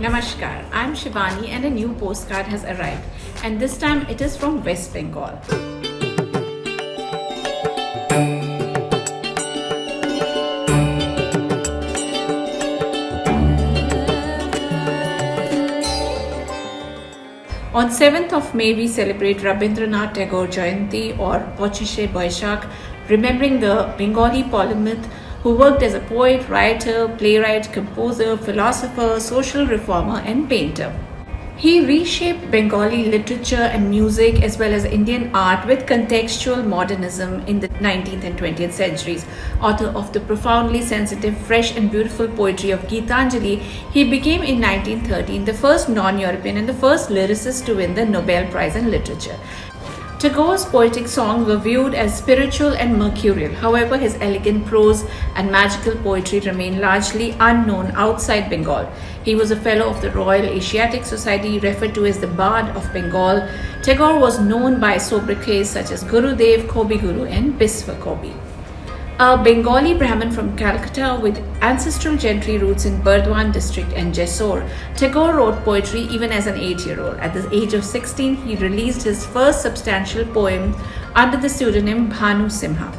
Namaskar, I'm Shivani and a new postcard has arrived, and this time it is from West Bengal. On 7th of May, we celebrate Rabindranath Tagore Jayanti or Pochishe Boishakh, remembering the Bengali polymath who worked as a poet, writer, playwright, composer, philosopher, social reformer, and painter. He reshaped Bengali literature and music as well as Indian art with contextual modernism in the 19th and 20th centuries. Author of the profoundly sensitive, fresh and beautiful poetry of Geetanjali, he became in 1913 the first non-European and the first lyricist to win the Nobel Prize in Literature. Tagore's poetic songs were viewed as spiritual and mercurial. However, his elegant prose and magical poetry remain largely unknown outside Bengal. He was a fellow of the Royal Asiatic Society, referred to as the Bard of Bengal. Tagore was known by sobriquets such as Gurudev, Kobi Guru, and Biswa Kobi. A Bengali Brahmin from Calcutta with ancestral gentry roots in Burdwan district and Jessore, Tagore wrote poetry even as an 8-year-old. At the age of 16, he released his first substantial poem under the pseudonym Bhanu Simha.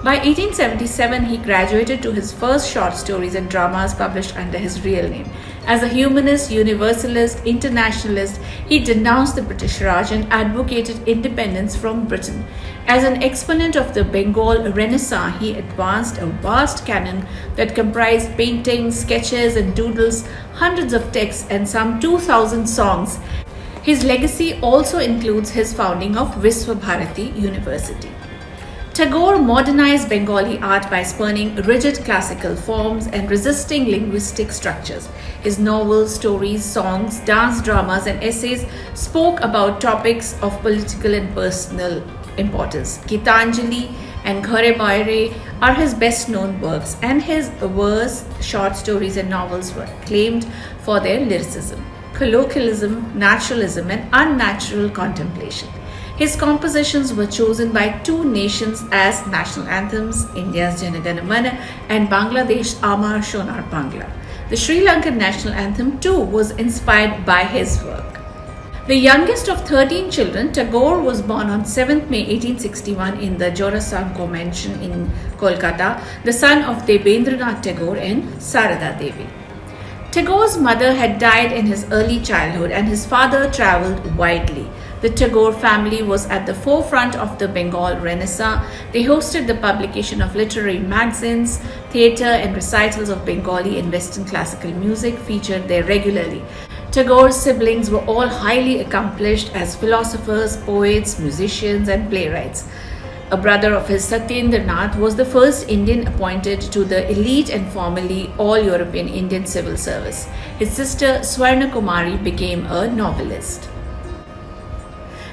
By 1877, he graduated to his first short stories and dramas published under his real name. As a humanist, universalist, internationalist, he denounced the British Raj and advocated independence from Britain. As an exponent of the Bengal Renaissance, he advanced a vast canon that comprised paintings, sketches, and doodles, hundreds of texts, and some 2,000 songs. His legacy also includes his founding of Visva Bharati University. Tagore modernized Bengali art by spurning rigid classical forms and resisting linguistic structures. His novels, stories, songs, dance dramas, and essays spoke about topics of political and personal importance. Geetanjali and Ghare Baire are his best-known works, and his verse, short stories, and novels were acclaimed for their lyricism, colloquialism, naturalism, and unnatural contemplation. His compositions were chosen by two nations as national anthems, India's Jana Gana Mana and Bangladesh Amar Sonar Bangla. The Sri Lankan national anthem too was inspired by his work. The youngest of 13 children, Tagore was born on 7th May 1861 in the Jorasanko mansion in Kolkata, the son of Rabindranath Tagore and Sarada Devi. Tagore's mother had died in his early childhood and his father travelled widely. The Tagore family was at the forefront of the Bengal Renaissance. They hosted the publication of literary magazines, theatre and recitals of Bengali and Western classical music featured there regularly. Tagore's siblings were all highly accomplished as philosophers, poets, musicians and playwrights. A brother of his, Satyendranath, was the first Indian appointed to the elite and formerly all-European Indian civil service. His sister, Swarna Kumari, became a novelist.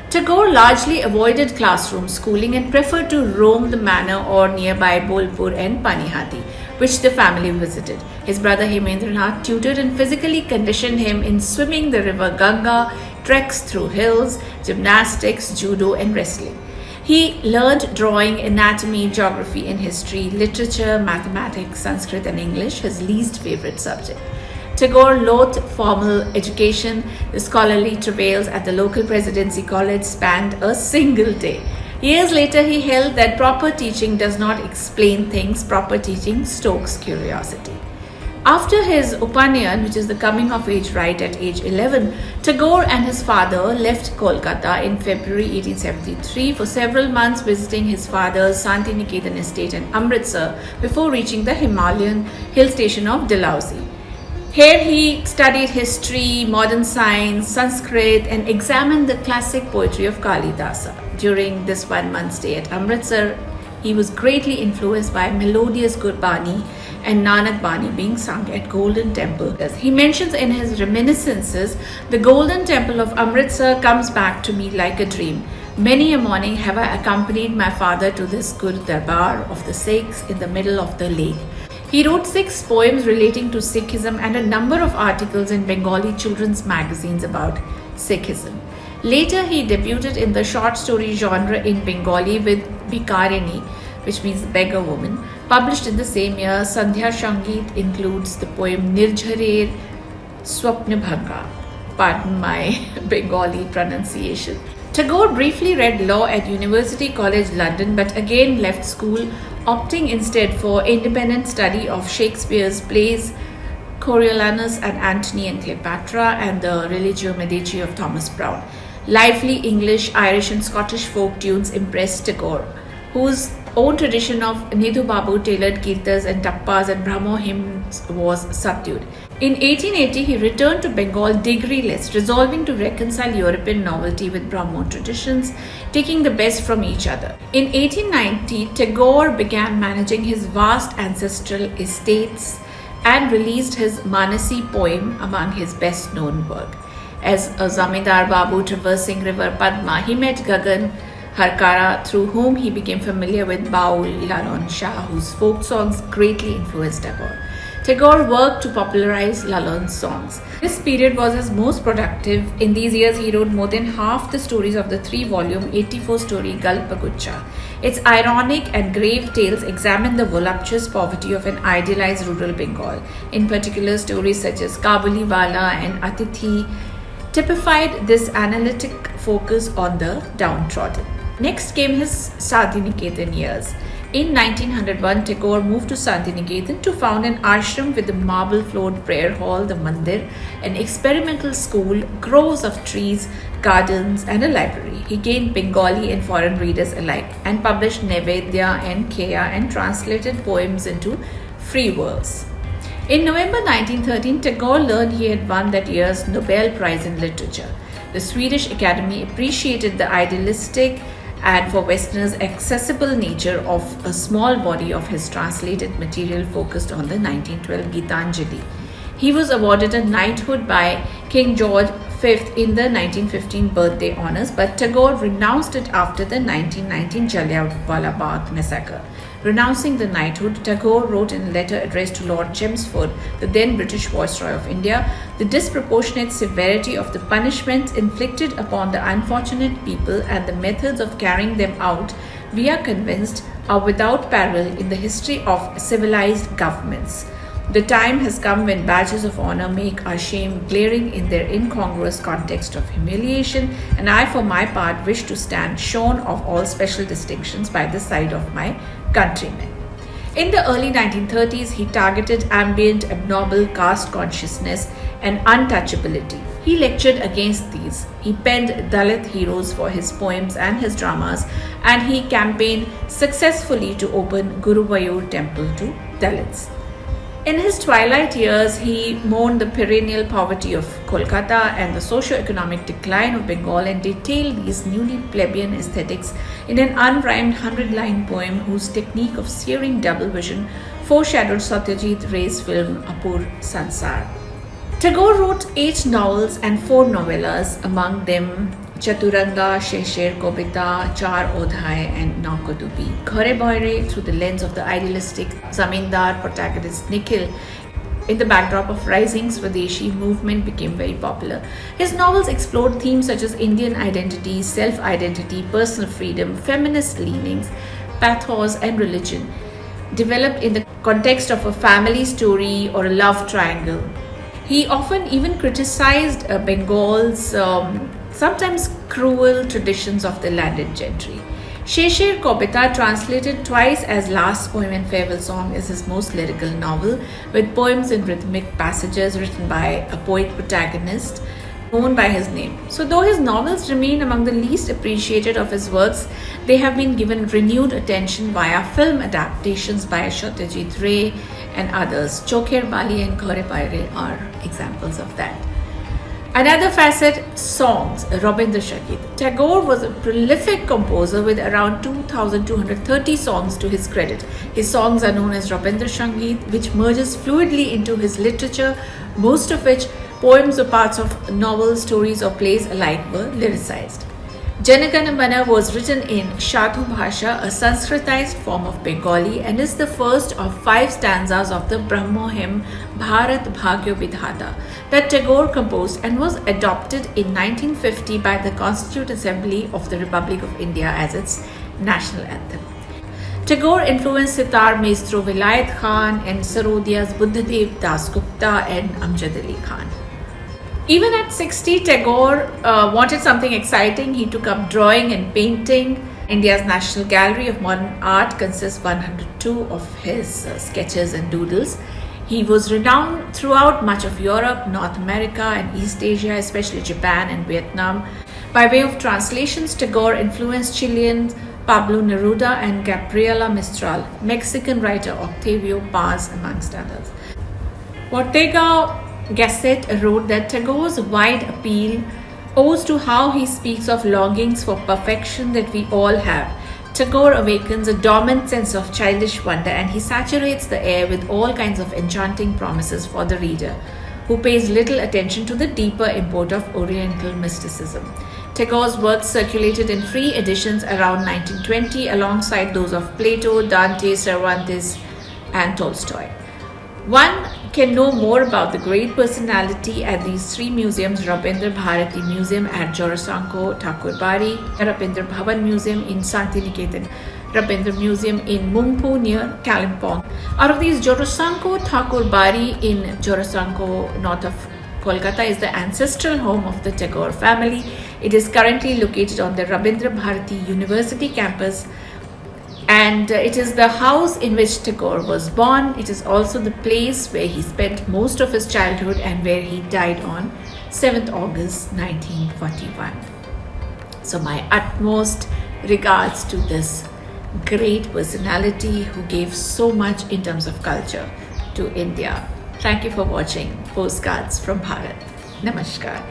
Tagore largely avoided classroom schooling and preferred to roam the manor or nearby Bolpur and Panihati, which the family visited. His brother Hemendranath tutored and physically conditioned him in swimming the river Ganga, treks through hills, gymnastics, judo and wrestling. He learned drawing, anatomy, geography and history, literature, mathematics, Sanskrit and English, his least favorite subject. Tagore loathed formal education. The scholarly travails at the local presidency college spanned a single day. Years later, he held that proper teaching does not explain things, proper teaching stokes curiosity. After his Upanayan, which is the coming of age rite at age 11, Tagore and his father left Kolkata in February 1873 for several months, visiting his father's Santiniketan estate in Amritsar before reaching the Himalayan hill station of Dalhousie. Here he studied history, modern science, Sanskrit and examined the classic poetry of Kalidasa. During this 1-month stay at Amritsar, he was greatly influenced by melodious Gurbani and Nanak Bani being sung at Golden Temple. As he mentions in his reminiscences, the Golden Temple of Amritsar comes back to me like a dream. Many a morning have I accompanied my father to this good darbar of the Sikhs in the middle of the lake. He wrote 6 poems relating to Sikhism and a number of articles in Bengali children's magazines about Sikhism. Later, he debuted in the short story genre in Bengali with Bikarini, which means beggar woman. Published in the same year, Sandhya Sangeet includes the poem Nirjharer, Swapnabhanga. Pardon my Bengali pronunciation. Tagore briefly read law at University College London but again left school, opting instead for independent study of Shakespeare's plays Coriolanus and Antony and Cleopatra and the Religio Medici of Thomas Browne. Lively English, Irish and Scottish folk tunes impressed Tagore, whose own tradition of Nidhu Babu tailored kirtas and tappas and Brahmo hymns was subdued. In 1880, he returned to Bengal degree-less, resolving to reconcile European novelty with Brahmo traditions, taking the best from each other. In 1890, Tagore began managing his vast ancestral estates and released his Manasi poem among his best-known work. As a Zamindar Babu traversing river Padma, he met Gagan Harkara, through whom he became familiar with Baul Lalon Shah, whose folk songs greatly influenced Tagore. Tagore worked to popularize Lalon's songs. This period was his most productive. In these years, he wrote more than half the stories of the 3-volume 84-story Galpagucha. Its ironic and grave tales examine the voluptuous poverty of an idealized rural Bengal. In particular, stories such as Kabuliwala and Atithi typified this analytic focus on the downtrodden. Next came his Santhiniketan years. In 1901, Tagore moved to Santhiniketan to found an ashram with a marble-floored prayer hall, the mandir, an experimental school, groves of trees, gardens, and a library. He gained Bengali and foreign readers alike and published Nevedya and Kheya and translated poems into free verse. In November 1913, Tagore learned he had won that year's Nobel Prize in Literature. The Swedish Academy appreciated the idealistic and for Westerners accessible nature of a small body of his translated material focused on the 1912 Geetanjali. He was awarded a knighthood by King George V in the 1915 birthday honours, but Tagore renounced it after the 1919 Jallianwala Bagh massacre. Renouncing the knighthood, Tagore wrote in a letter addressed to Lord Chelmsford, the then British Viceroy of India, the disproportionate severity of the punishments inflicted upon the unfortunate people and the methods of carrying them out, we are convinced, are without parallel in the history of civilized governments. The time has come when badges of honor make our shame glaring in their incongruous context of humiliation, and I, for my part, wish to stand shorn of all special distinctions by the side of my countrymen. In the early 1930s, he targeted ambient, abnormal caste consciousness and untouchability. He lectured against these. He penned Dalit heroes for his poems and his dramas, and he campaigned successfully to open Guruvayur temple to Dalits. In his twilight years, he mourned the perennial poverty of Kolkata and the socio-economic decline of Bengal and detailed these newly plebeian aesthetics in an unrhymed 100-line poem whose technique of searing double vision foreshadowed Satyajit Ray's film Apur Sansar. Tagore wrote 8 novels and 4 novellas, among them Chaturanga, Shesher Kobita, Char Odhai, and Naukodubi. Ghare Boire, through the lens of the idealistic Zamindar protagonist Nikhil, in the backdrop of rising Swadeshi movement, became very popular. His novels explored themes such as Indian identity, self-identity, personal freedom, feminist leanings, pathos, and religion, developed in the context of a family story or a love triangle. He often even criticized Bengal's sometimes cruel traditions of the landed gentry. Shesher Kobita, translated twice as Last Poem and Farewell Song, is his most lyrical novel, with poems in rhythmic passages written by a poet protagonist known by his name. So though his novels remain among the least appreciated of his works, they have been given renewed attention via film adaptations by Satyajit Ray and others. Chokher Bali and Ghare Boire are examples of that. Another facet, songs, Rabindranath Tagore. Tagore was a prolific composer with around 2,230 songs to his credit. His songs are known as Rabindranath Sangeet, which merges fluidly into his literature, most of which, poems or parts of novels, stories or plays alike, were lyricized. Jana Gana Mana was written in Shathu Bhasha, a Sanskritized form of Bengali, and is the first of 5 stanzas of the Brahmo hymn Bharat Bhagyo Vidhata that Tagore composed and was adopted in 1950 by the Constituent Assembly of the Republic of India as its national anthem. Tagore influenced sitar maestro Vilayat Khan and Sarodia's Buddhadev Das Gupta and Amjad Ali Khan. Even at 60, Tagore wanted something exciting. He took up drawing and painting. India's National Gallery of Modern Art consists 102 of his sketches and doodles. He was renowned throughout much of Europe, North America and East Asia, especially Japan and Vietnam. By way of translations, Tagore influenced Chileans Pablo Neruda and Gabriela Mistral, Mexican writer Octavio Paz, amongst others. Ortega Gasset wrote that Tagore's wide appeal owes to how he speaks of longings for perfection that we all have. Tagore awakens a dormant sense of childish wonder, and he saturates the air with all kinds of enchanting promises for the reader, who pays little attention to the deeper import of Oriental mysticism. Tagore's works circulated in free editions around 1920 alongside those of Plato, Dante, Cervantes, and Tolstoy. One can know more about the great personality at these three museums: Rabindra Bharati Museum at Jorasanko, Thakur Bari, Rabindra Bhavan Museum in Santiniketan, Rabindra Museum in Mungpu near Kalimpong. Out of these, Jorasanko Thakur Bari in Jorasanko, north of Kolkata, is the ancestral home of the Tagore family. It is currently located on the Rabindra Bharati University campus, and it is the house in which Tagore was born. It is also the place where he spent most of his childhood and where he died on 7th August 1941. So my utmost regards to this great personality who gave so much in terms of culture to India. Thank you for watching Postcards from Bharat. Namaskar.